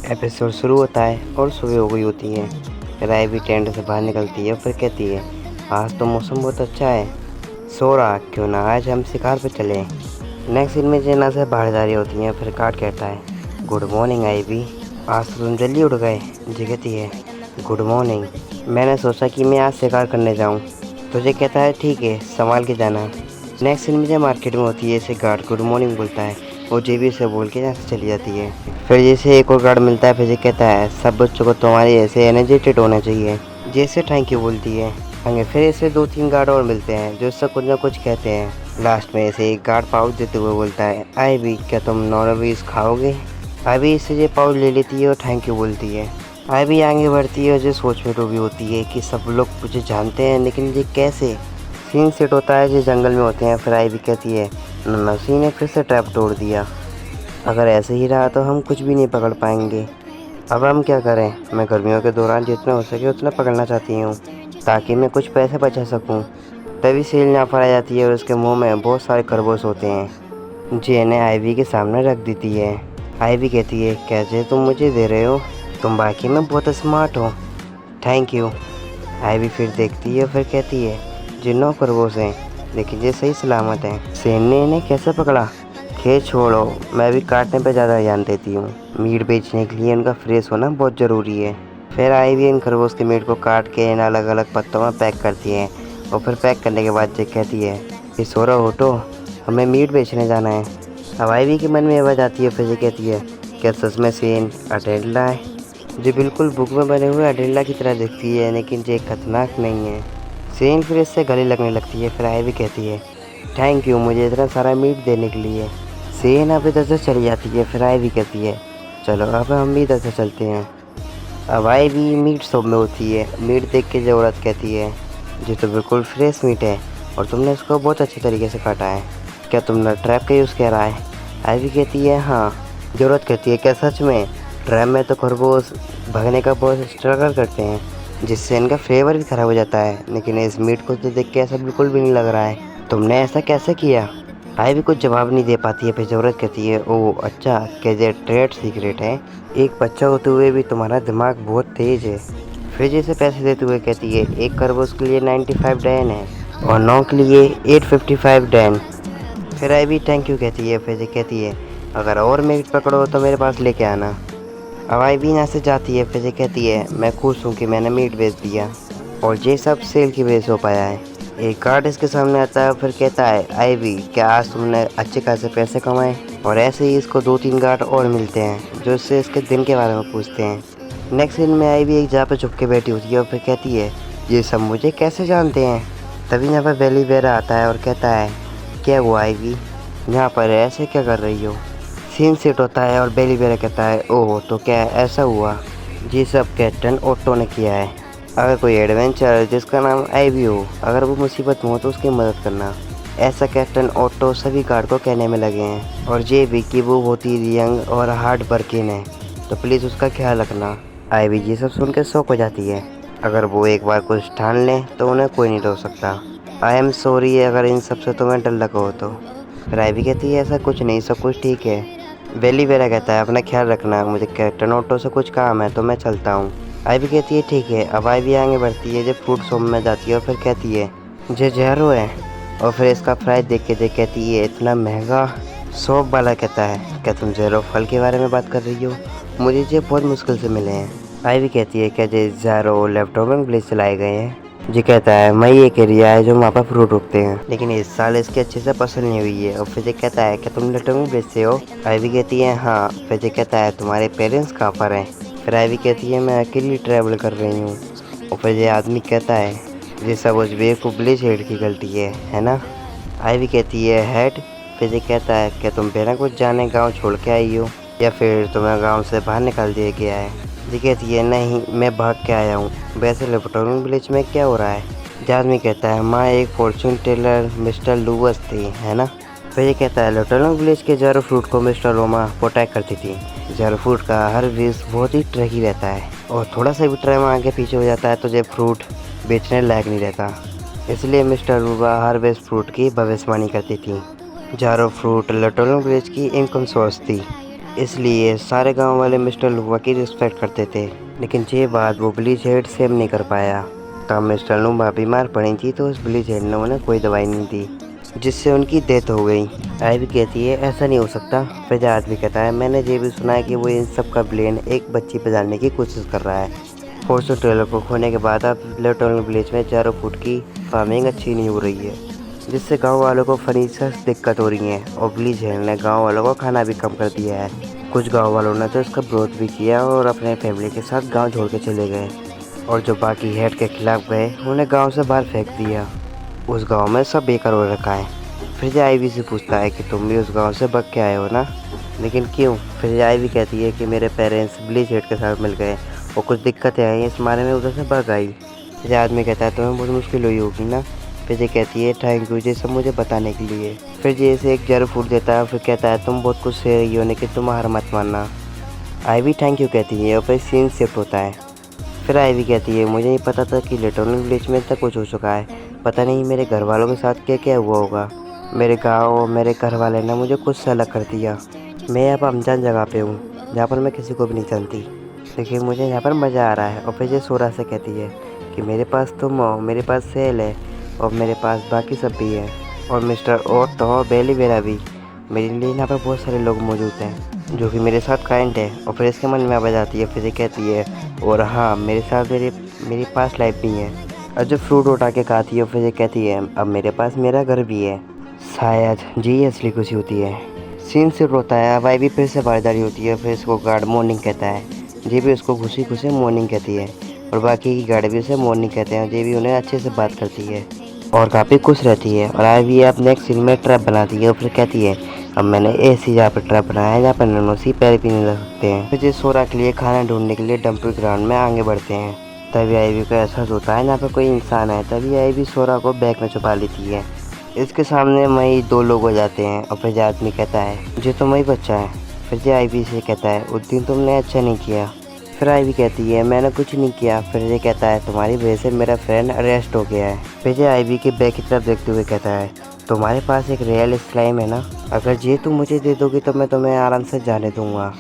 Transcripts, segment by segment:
Episode शुरू होता है और सुबह हो गई होती है। फिर आईवी टेंट से बाहर निकलती है और फिर कहती है, आज तो मौसम बहुत अच्छा है, सो रहा क्यों ना आज हम शिकार पे चलें। नेक्स्ट सीन में जेना से बाहर जा रही होती हैं। फिर कार्ड कहता है, गुड मॉर्निंग आईवी, आज तो तुम जल्दी उठ गए। जी कहती है, गुड मॉर्निंग, मैंने सोचा कि मैं आज शिकार करने जाऊँ। तुझे कहता है, ठीक है संभाल के जाना। नेक्स्ट सीन में जब मार्केट में होती है, इसे गार्ड गुड मॉर्निंग बोलता है और जे भी उसे बोल के यहाँ से चली जाती है। फिर जैसे एक और गार्ड मिलता है, फिर ये कहता है, सब बच्चों को तुम्हारे ऐसे एनर्जेटिक होना चाहिए। जैसे थैंक यू बोलती है। आगे फिर ऐसे 2-3 गार्ड और मिलते हैं जो इससे कुछ ना कुछ कहते हैं। लास्ट में ऐसे एक गार्ड पाउच देते हुए बोलता है, आईवी क्या तुम नॉनवेज खाओगे। आईवी इससे ये पाउच ले लेती है और थैंक यू बोलती है। आईवी आगे बढ़ती है और जो सोच में डूबी होती है कि सब लोग मुझे जानते हैं लेकिन ये कैसे। सीन सेट होता है जो जंगल में होते हैं। फिर आईवी कहती है, नसी ने फिर से ट्रैप तोड़ दिया, अगर ऐसे ही रहा तो हम कुछ भी नहीं पकड़ पाएंगे। अब हम क्या करें। मैं गर्मियों के दौरान जितना हो सके उतना पकड़ना चाहती हूँ ताकि मैं कुछ पैसे बचा सकूँ। तभी सेल यहाँ पर आ जाती है और उसके मुंह में बहुत सारे खरगोश होते हैं जो इन्हें आईवी के सामने रख देती है। आईवी कहती है, कैसे तुम मुझे दे रहे हो, तुम बाकी में बहुत स्मार्ट हो, थैंक यू। आईवी फिर देखती है और फिर कहती है, जो 9 खरगोश हैं लेकिन ये सही सलामत हैं, सेन ने इन्हें कैसे पकड़ा। खैर छोड़ो, मैं भी काटने पर ज़्यादा ध्यान देती हूँ। मीट बेचने के लिए उनका फ्रेश होना बहुत ज़रूरी है। फिर आईवी इन खरगोश के मीट को काट के इन अलग अलग पत्तों में पैक करती है और फिर पैक करने के बाद ये कहती है कि सोरा उठो, हमें मीट बेचने जाना है। अब आईवी के मन में आवाज़ आती है। फिर ये कहती है, क्या सच में सेन अडेल्ला है। जो बिल्कुल बुक में बने हुए अडेल्ला की तरह दिखती है लेकिन ये खतरनाक नहीं है। सेन फिर इससे गले लगने लगती है। फिर आईवी कहती है, थैंक यू मुझे इतना सारा मीट देने के लिए। सेन अब इधर से चली जाती है। फिर आईवी कहती है, चलो अब हम भी इधर से चलते हैं। अब आईवी मीट शॉप में होती है। मीट देख के जो औरत कहती है, ये तो बिल्कुल फ्रेश मीट है और तुमने इसको बहुत अच्छे तरीके से काटा है, क्या तुमने ट्रैप का यूज़ करा है। आईवी कहती है, हाँ। जो औरत कहती है, क्या सच में। ट्रैप में तो खरगोश भगने का बहुत स्ट्रगल करते हैं जिससे इनका फ्लेवर भी ख़राब हो जाता है, लेकिन इस मीट को तो देख के ऐसा बिल्कुल भी नहीं लग रहा है, तुमने ऐसा कैसे किया। आईवी कुछ जवाब नहीं दे पाती है। फिर ज़रूरत कहती है, ओह अच्छा, क्या ये ट्रेड सीक्रेट है। एक बच्चा होते हुए भी तुम्हारा दिमाग बहुत तेज़ है। फिर जैसे पैसे देते हुए कहती है, एक खरगोश के लिए 95 डैन है और 9 के लिए 855 डैन। फिर आईवी थैंक यू कहती है। फिर ये कहती है, अगर और मीट पकड़ो तो मेरे पास लेके आना। अब आईवी यहाँ से जाती है। फिर ये कहती है, मैं खुश हूँ कि मैंने मीट बेच दिया और ये सब सेल की वजह से हो पाया है। एक गार्ड इसके सामने आता है। फिर कहता है, आईवी क्या आज तुमने अच्छे खासे पैसे कमाए। और ऐसे ही इसको 2-3 गार्ड और मिलते हैं जो इससे इसके दिन के बारे में पूछते हैं। नेक्स्ट सीन में आईवी एक जगह पर छुप के बैठी होती है और फिर कहती है, ये सब मुझे कैसे जानते हैं। तभी यहाँ पर वेली वेरा आता है और कहता है, क्या हुआ आईवी, यहाँ पर ऐसे क्या कर रही हो। सीन सेट होता है और बेली बेरा कहता है, ओह तो क्या ऐसा हुआ, ये सब कैप्टन ओटो ने किया है। अगर कोई एडवेंचर जिसका नाम आईवी हो, अगर वो मुसीबत में हो तो उसकी मदद करना, ऐसा कैप्टन ओटो सभी गार्ड को कहने में लगे हैं। और ये भी कि वो बहुत ही यंग और हार्ड वर्किंग है, तो प्लीज़ उसका ख्याल रखना। आईवी ये सब सुन के शौक हो जाती है। अगर वो एक बार कुछ ठान लें तो उन्हें कोई नहीं रोक सकता। आई एम सॉरी अगर इन सब से तुम्हें डर लगा हो तो। फिर आईवी कहती है, ऐसा कुछ नहीं, सब कुछ ठीक है। बेली वेरा कहता है, अपना ख्याल रखना, मुझे कैप्टन ओटो से कुछ काम है तो मैं चलता हूँ। आईवी कहती है, ठीक है। अब आईवी आगे बढ़ती है, जब फ्रूट शॉप में जाती है और फिर कहती है, ये जहरो है। और फिर इसका प्राइस देख के कहती है, इतना महंगा। शॉप वाला कहता है, क्या तुम जहरो फल के बारे में बात कर रही हो, मुझे ये बहुत मुश्किल से मिले हैं। आईवी कहती है, क्या ये जहरो लेफ्टोवेंट विलेज चलाए गए हैं। जी कहता है, मैं ये एक एरिया है जो वहाँ पर फ्रूट उगते हैं, लेकिन इस साल इसकी अच्छे से फसल नहीं हुई है। और फिर ये कहता है, क्या तुम लेफ्टोवेंट बेचते हो। आईवी कहती है, हाँ। फिर ये कहता है, तुम्हारे पेरेंट्स कहाँ पर हैं। फिर आईवी कहती है, मैं अकेली ट्रैवल कर रही हूँ। और फिर ये आदमी कहता है, ये सब उस बेवकूफ़ विलेज हेड की गलती है ना। आईवी कहती है, हेड। फिर ये कहता है, क्या तुम बिना कुछ जाने गांव छोड़ के आई हो या फिर तुम्हें गांव से बाहर निकाल दिया गया है। ये कहती है, नहीं मैं भाग के आया हूँ। वैसे लेफ्टोवेंट विलेज में क्या हो रहा है। ये आदमी कहता है, माँ एक फॉर्चून टेलर मिस्टर लूवस थी, है ना। फिर ये कहता है, लेफ्टोवेंट विलेज के जैरो फ्रूट को मिस्टर रोमा प्रोटेक्ट करती थी। जैरो फ्रूट का हर बीज बहुत ही ट्रकी रहता है और थोड़ा सा भी ट्रैम आगे पीछे हो जाता है तो ये फ्रूट बेचने लायक नहीं रहता, इसलिए मिस्टर रूबा हर बेस्ट फ्रूट की भविष्यवाणी करती थी। जैरो फ्रूट लेफ्टोवेंट विलेज की इनकम सोर्स थी। इसलिए सारे गांव वाले मिस्टर लुम्बा की रिस्पेक्ट करते थे। लेकिन ये बात वो ब्लीच हेड सेम नहीं कर पाया। तब मिस्टर लुम्बा बीमार पड़ी थी तो उस ब्लीच हेड ने उन्हें कोई दवाई नहीं दी, जिससे उनकी डेथ हो गई। आइवी कहती है ऐसा नहीं हो सकता। फिर आदमी कहता है मैंने ये भी सुना है कि वो इन सब का ब्लेम एक बच्ची पे डालने की कोशिश कर रहा है। फॉर्चून ट्रेलर को खोने के बाद अब लेफ्टोनल विलेज में चारों फुट की फार्मिंग अच्छी नहीं हो रही है, जिससे गांव वालों को फर्नीचर दिक्कत हो रही है। और ब्लीच हेड ने गांव वालों को खाना भी कम कर दिया है। कुछ गांव वालों ने तो इसका विरोध भी किया और अपने फैमिली के साथ गांव छोड़ के चले गए। और जो बाकी हेड के खिलाफ गए उन्हें गांव से बाहर फेंक दिया। उस गांव में सब बेकार हो रखा है। फिर आईवी से पूछता है कि तुम भी उस गांव से भाग के आए हो ना, लेकिन क्यों? फिर आईवी कहती है कि मेरे पेरेंट्स ब्लीच हेड के साथ मिल गए और कुछ दिक्कतें आई, इस मारे में उधर से भाग आई। फिर आदमी कहता है तुम्हें बहुत मुश्किल हुई होगी ना। फिर ये कहती है थैंक यू ये सब मुझे बताने के लिए। फिर ये इसे एक जार फूट देता है। फिर कहता है तुम बहुत कुछ सह रही हो लेकिन तुम हार मत मानना। आईवी थैंक यू कहती है और फिर सीन शिफ्ट होता है। फिर आईवी कहती है मुझे नहीं पता था कि लेटोनल विलेज में इतना कुछ हो चुका है। पता नहीं मेरे घर वालों के साथ क्या क्या हुआ होगा। मेरे गाँव और मेरे घर वाले ने मुझे कुछ से अलग कर दिया। मैं अब अनजान जगह पे हूँ जहाँ पर मैं किसी को भी नहीं जानती, लेकिन मुझे यहाँ पर मज़ा आ रहा है। और फिर ये सोरा से कहती है कि मेरे पास तुम हो, मेरे पास सेल है और मेरे पास बाकी सब भी है और मिस्टर ओटो और बेलीवेरा भी। मेरे लिए यहाँ पर बहुत सारे लोग मौजूद हैं जो कि मेरे साथ काइंड है। और फिर इसके मन में आवाज़ आती है। फिर ये कहती है और हाँ मेरे साथ मेरी पास लाइफ भी है। और जो फ्रूट उठा के खाती है फिर ये कहती है अब मेरे पास मेरा घर भी है। शायद जी असली खुशी होती है। सीन से रोता है। अब आईवी फिर से बारदारी होती है। फिर इसको गार्ड मॉर्निंग कहता है। जी भी उसको खुशी खुशी मॉर्निंग कहती है और बाकी की गार्ड भी उसे मॉर्निंग कहते हैं। जी भी उन्हें अच्छे से बात करती है और काफ़ी खुश रहती है। और आईवी अब नेक्स्ट सीन में ट्रैप बनाती है और फिर कहती है अब मैंने ऐसी जगह पर ट्रैप बनाया है जहाँ पर ननोसी पैर भी नहीं लग सकते हैं। फिर ये सोरा के लिए खाना ढूंढने के लिए डंपिंग ग्राउंड में आगे बढ़ते हैं। तभी आईवी को एहसास होता है यहाँ पर कोई इंसान है। तभी आईवी सोरा को बैग में छुपा लेती है। इसके सामने वही दो लोग हो जाते हैं और फिर आदमी कहता है मुझे तो वही बच्चा है। फिर आईवी से कहता है उस दिन तुमने अच्छा नहीं किया। फिर आईवी कहती है मैंने कुछ नहीं किया। फिर ये कहता है तुम्हारी वजह से मेरा फ्रेंड अरेस्ट हो गया है। फिर आईवी के बैग की तरफ देखते हुए कहता है तुम्हारे पास एक रियल स्लाइम है ना, अगर ये तुम मुझे दे दोगी तो मैं तुम्हें आराम से जाने दूंगा।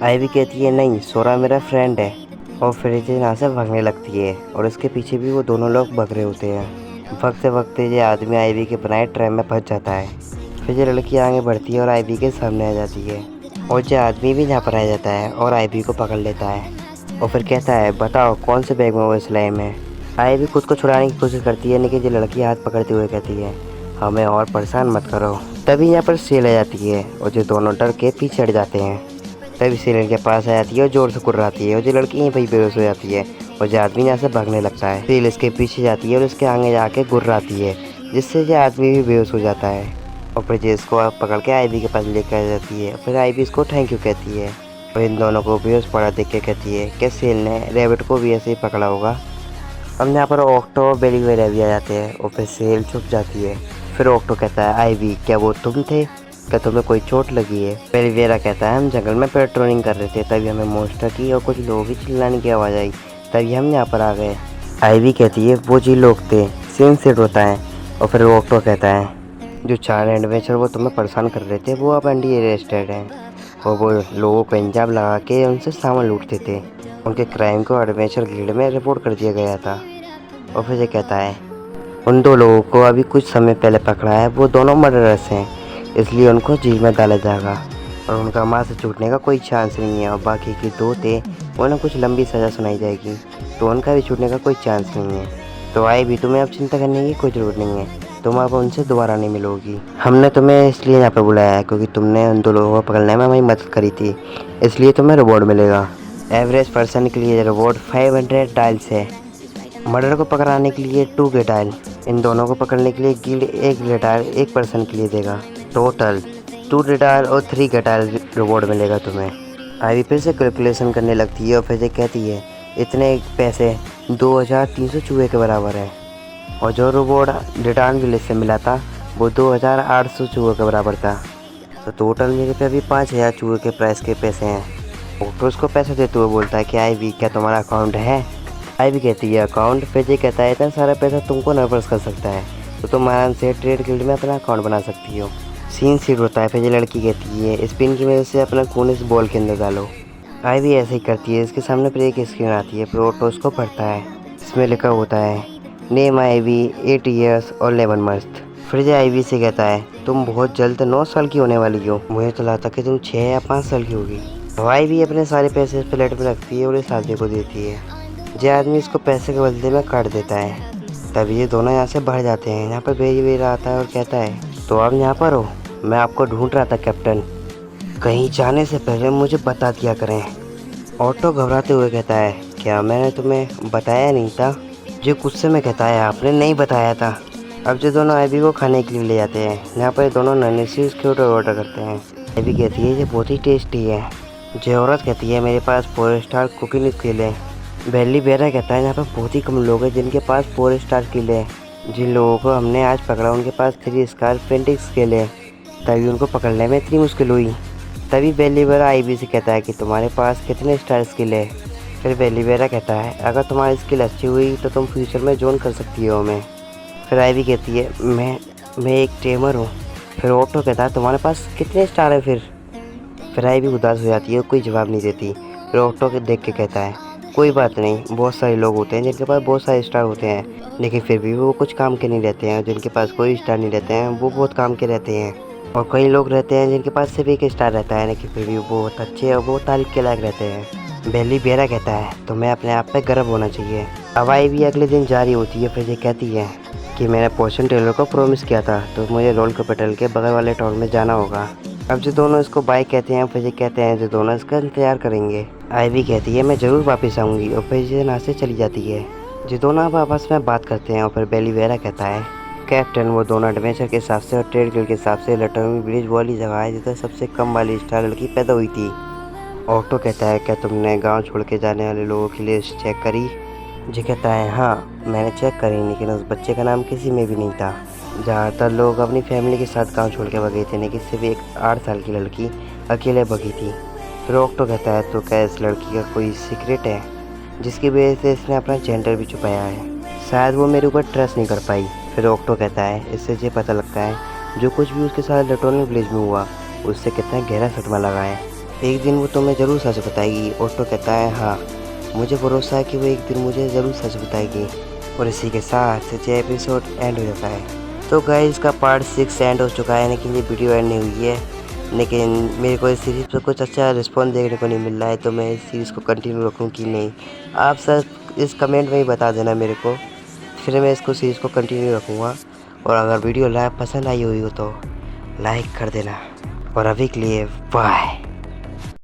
आईवी कहती है नहीं सोरा मेरा फ्रेंड है। और फिर ये यहाँ से भागने लगती है और इसके पीछे भी वो दोनों लोग भाग रहे होते हैं। भागते भागते ये आदमी आईवी के बनाए ट्रैप में फंस जाता है। फिर ये लड़की आगे बढ़ती है और आईवी के सामने आ जाती है और ये आदमी भी यहाँ पर आ जाता है और आईवी को पकड़ लेता है और फिर कहता है बताओ कौन से बैग में वो स्लाइम है। आईवी खुद को छुड़ाने की कोशिश करती है लेकिन ये लड़की हाथ पकड़ते हुए कहती है हमें और परेशान मत करो। तभी यहाँ पर सेल आ जाती है और जो दोनों डर के पीछे हट जाते हैं। तभी सेल के पास आ जाती है और जोर से कुर्राती है और जो लड़की यहीं पर बेहोश हो जाती है और जो आदमी यहाँ से भागने लगता है। सेल इसके पीछे जाती है और उसके आगे जाके गुर्राती है, जिससे ये आदमी भी बेहोश हो जाता है। और फिर ये इसको पकड़ के आईवी के पास लेकर आ जाती है। फिर आईवी इसको थैंक यू कहती है और इन दोनों को बेहोश पड़ा देख के कहती है कि सेल ने रैबिट को भी ऐसे ही पकड़ा होगा। अब यहाँ पर ऑक्टो और बेलीवेरा भी आ जाते हैं और फिर सेल छुप जाती है। फिर ऑक्टो कहता है आईवी क्या वो तुम थे, क्या तुम्हें कोई चोट लगी है? बेलीवेरा कहता है हम जंगल में पेट्रोलिंग कर रहे थे तभी हमें मॉन्स्टर की और कुछ लोगों की चिल्लाने की आवाज़ आई, तभी हम यहाँ पर आ गए। आईवी कहती है वो जी लोग थे। सीन सेट होता है और फिर ऑक्टो कहता है जो 4 एडवेंचर वो तुम्हें परेशान कर रहे थे वो अब अंडी अरेस्टेड हैं और वो लोगों को इंजाम लगा के उनसे सामान लूटते थे। उनके क्राइम को एडवेंचर गिल्ड में रिपोर्ट कर दिया गया था। और फिर ये कहता है उन 2 लोगों को अभी कुछ समय पहले पकड़ा है, वो दोनों मर्डरर्स हैं, इसलिए उनको जेल में डाला जाएगा और उनका मां से छूटने का कोई चांस नहीं है। और बाकी के 2 थे उन्हें कुछ लंबी सज़ा सुनाई जाएगी, तो उनका भी छूटने का कोई चांस नहीं है। तो आईवी तुम्हें अब चिंता करने की कोई ज़रूरत नहीं है, तुम अब उनसे दोबारा नहीं मिलोगी। हमने तुम्हें इसलिए यहाँ पर बुलाया है क्योंकि तुमने उन 2 लोगों को पकड़ने में हमारी मदद करी थी, इसलिए तुम्हें रिवॉर्ड मिलेगा। एवरेज पर्सन के लिए रिवॉर्ड 500 टाइल्स है। मर्डर को पकड़ाने के लिए 2 गेटाइल, इन दोनों को पकड़ने के लिए गिल्ड 1 गेटाइल 1 पर्सन के लिए देगा। टोटल 2 गेटाइल और 3 गेटाइल रिवॉर्ड मिलेगा तुम्हें। आईवी फिर से कैलकुलेशन करने लगती है और फिर से कहती है इतने पैसे 2300 चूहे के बराबर है और जो रिवॉर्ड रिटर्न विलेज से मिला था वो 2800 चूहे के बराबर था। तो टोटल मेरे पे अभी 5000 चूहे के प्राइस के पैसे हैं। ऑक्टो उसको पैसे देते हुए बोलता है कि आईवी क्या तुम्हारा अकाउंट है? आईवी कहती है अकाउंट। फिर ये कहता है इतना सारा पैसा तुमको नर्वस कर सकता है तो तुम आराम से ट्रेड गिल्ड में अपना अकाउंट बना सकती हो। सीन सीट होता है। फिर ये लड़की कहती है स्पिन की वजह से अपना खून इस बॉल के अंदर डालो। आईवी ऐसे ही करती है। इसके सामने फिर एक स्क्रीन आती है। फिर ऑटो उसको पढ़ता है। इसमें लिखा होता है नेम आईवी 8 ईयर्स और 11 मंथ। फिर ये आईवी से कहता है तुम बहुत जल्द 9 साल की होने वाली हो, मुझे तो लगता कि तुम 6 या 5 साल की होगी। तो आईवी अपने सारे पैसे इस प्लेट में रखती है और इस आदमी को देती है। ये आदमी इसको पैसे के बदले में काट देता है। तभी ये दोनों यहाँ से बाहर जाते हैं। यहाँ पर बेरी वेरा आता है और कहता है तो आप यहाँ पर हो, मैं आपको ढूंढ रहा था कैप्टन, कहीं जाने से पहले मुझे बता दिया करें। ऑटो घबराते हुए कहता है क्या मैंने तुम्हें बताया नहीं था? जो गुस्से में कहता है आपने नहीं बताया था। अब जो दोनों आईवी को खाने के लिए ले जाते हैं। यहाँ पर दोनों नन्ही ऑर्डर करते हैं। आईवी कहती है ये बहुत ही टेस्टी है। जो औरत कहती है मेरे पास 4 स्टार कुकिंग स्किल है। बेली बेरा कहता है यहाँ पर बहुत ही कम लोग हैं जिनके पास 4 स्टार स्किल है। जिन लोगों को हमने आज पकड़ा उनके पास 3 स्टार पेंटिंग स्किल है, तभी उनको पकड़ने में इतनी मुश्किल हुई। तभी बेली बेरा आईवी से कहता है कि तुम्हारे पास कितने स्टार स्किल है। फिर बेली बेरा कहता है अगर तुम्हारी स्किल अच्छी हुई तो तुम फ्यूचर में ज्वाइन कर सकती हो हमें। फिर आईवी कहती है मैं एक टेमर हूँ। फिर ऑटो कहता है तुम्हारे पास कितने स्टार है फिर आईवी उदास हो जाती है, कोई जवाब नहीं देती। फिर ऑटो के देख के कहता है कोई बात नहीं, बहुत सारे लोग होते हैं जिनके पास बहुत सारे स्टार होते हैं, लेकिन फिर भी वो कुछ काम के नहीं रहते हैं। जिनके पास कोई स्टार नहीं रहते हैं वो बहुत काम के रहते हैं। और कई लोग रहते हैं जिनके पास सिर्फ एक स्टार रहता है, लेकिन फिर भी वो बहुत अच्छे और बहुत तारीफ के लायक रहते हैं। बेली बेरा कहता है तुम्हें अपने आप पे गर्व होना चाहिए। अब आईवी अगले दिन जारी होती है। फिर ये कहती है कि मैंने पोर्शन टेलर को प्रॉमिस किया था तो मुझे रोल कैपिटल के बगल वाले टाउन में जाना होगा। अब जो दोनों इसको बाय कहते हैं। फिर ये कहते हैं जो दोनों इसका इंतजार करेंगे। आईवी कहती है मैं ज़रूर वापस आऊँगी और फिर ये यहाँ से चली जाती है। जो दोनों अब आपस में बात करते हैं और फिर बेली वेरा कहता है कैप्टन वो दोनों एडवेंचर के हिसाब से और ट्रेड गिल्ड के हिसाब से लटरमी ब्रिज वाली जगह है जिधर सबसे कम वाली स्टार लड़की पैदा हुई थी। ऑटो कहता है क्या तुमने गाँव छोड़ के जाने वाले लोगों की लिस्ट चेक करी? जी कहता है हाँ मैंने चेक करी, लेकिन उस बच्चे का नाम किसी में भी नहीं था। ज़्यादातर लोग अपनी फैमिली के साथ गांव छोड़ के भगे थे, लेकिन सिर्फ एक 8 साल की लड़की अकेले भगी थी। फिर ऑक्टो कहता है तो क्या इस लड़की का कोई सीक्रेट है जिसकी वजह से इसने अपना जेंडर भी छुपाया है? शायद वो मेरे ऊपर ट्रस्ट नहीं कर पाई। फिर ऑक्टो कहता है इससे ये पता लगता है जो कुछ भी उसके साथ लटोरल विलेज में हुआ उससे कितना गहरा सदमा लगा है। एक दिन वो तुम्हें ज़रूर सच बताएगी। ऑक्टो कहता है हाँ मुझे भरोसा है कि वो एक दिन मुझे ज़रूर सच बताएगी। और इसी के साथ ये एपिसोड एंड हो जाता है। तो गाइस इसका पार्ट 6 एंड हो चुका है, लेकिन ये वीडियो एंड नहीं हुई है। लेकिन मेरे को इस सीरीज़ पर कुछ अच्छा रिस्पॉन्स देखने को नहीं मिल रहा है, तो मैं इस सीरीज़ को कंटिन्यू रखूँ कि नहीं, आप सब इस कमेंट में ही बता देना मेरे को, फिर मैं इसको सीरीज़ को कंटिन्यू रखूँगा। और अगर वीडियो पसंद आई हुई हो तो लाइक कर देना। और अभी के लिए बाय।